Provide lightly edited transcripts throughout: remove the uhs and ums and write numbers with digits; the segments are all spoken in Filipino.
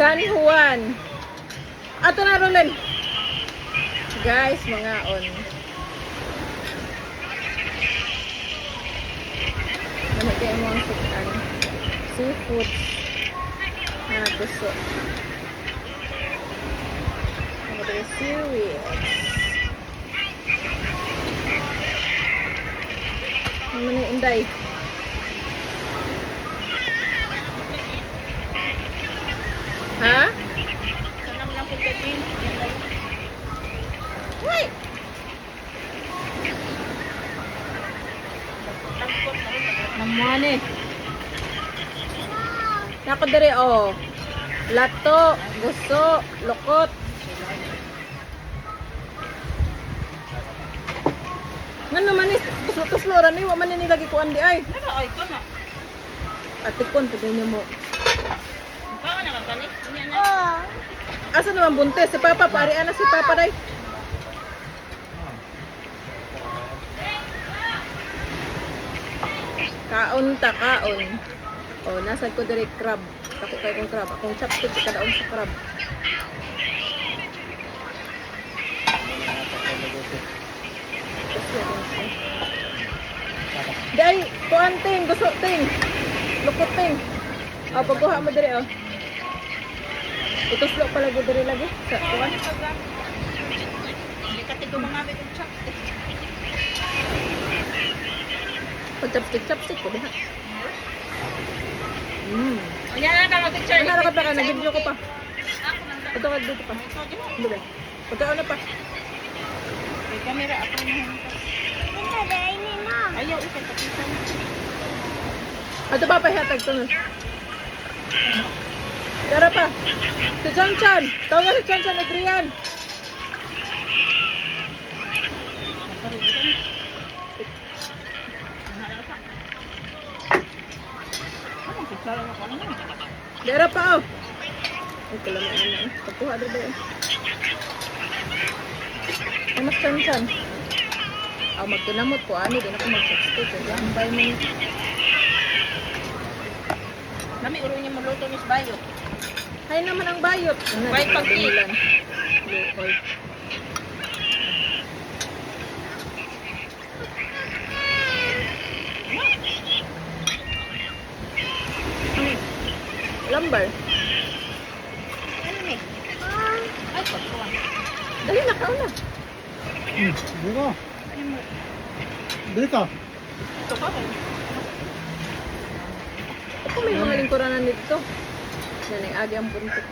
San Juan. Ato na Rolen. Guys, mga on. Ano kayo mo ang sukan? Seafood. Na gusto. Ano kayo seaweed. Ano na yung inday? Ha? Sana mo lang po katin. Wait! Namuhan eh. Nako dere oh. Lato, gusto, lokot. Nga naman eh, kuslo-kusloran eh, waman na nilagi ko andi ay. Naka, ay, ko na. Atikon, pwede niyo mo. Baka nakakalit. Yan na. Asa naman buntes? Si Papa, parian na si Papa day. Kaon ta, kaon. Oh, nasa ko diri crab. Ako kay kong crab. Akong chopstick kadaon sa crab. Day, kuan ting, gusto ting. Lukot ting. Oh, pagkuha mo diri oh. Ituslo pala gud diri lagi sa kuan. Hindi ka tigo mga abit yung chopstick. Pag chopstick ko diha. O yan na, mag-picture. Ano ka pa nag-video ko pa. Ako lang. Ito ka dito pa. Ito, di ba? Ano ba? Pagkaon na pa. May camera ako na. Ayaw, ikay pakita mo. Ato pa pahihatag to. Tara pa. Si Chan Chan. Tawag si Chan Chan Adrian. Tara pa oh. Ay, kalaman na. Pagkuha doon ba yun? Ay, mas Chan Chan. Aw, magkinamot ko. Ano, din ako mag-substitute. Yan, bye mo ni. Nami, uro niya magluto Miss Bayo. Hay naman ang bayot. Bayot pag ilan. Local. Lambar. Ano ni? Ay, pagkuhan. Dali na, kaon na. Bili ko. Ay, mo. Bili ka. Ito ka ba? Ako may mga lingkuranan dito. Yan ay agi ang buntot.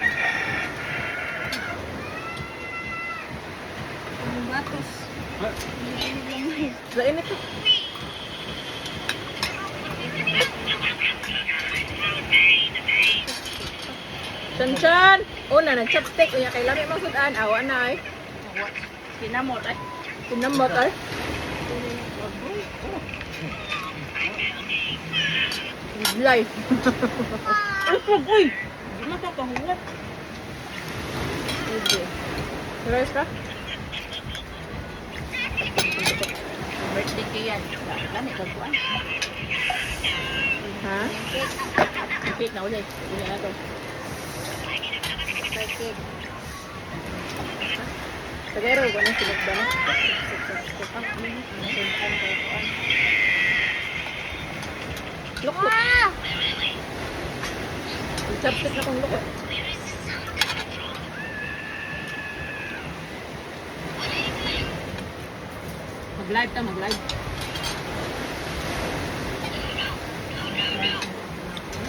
Ang batos. Ah, Lain ito. Chan Chan! Una, nag-chopstick. Unya kay lami mga sudan. Awa na ay. Pinamot ay. Pinambot ay. Life. Ay, pag, uy! Hindi na ito kahuwat. Sige. Rice ka? Birthday ko yan. Lami, pagkuhan. Ha? Cake na ulit. Ulit na ito. Cake. Tagaro ko na sinagda na. Lukot. Chopstick na kong lukot. Mag-live ta, mag-live.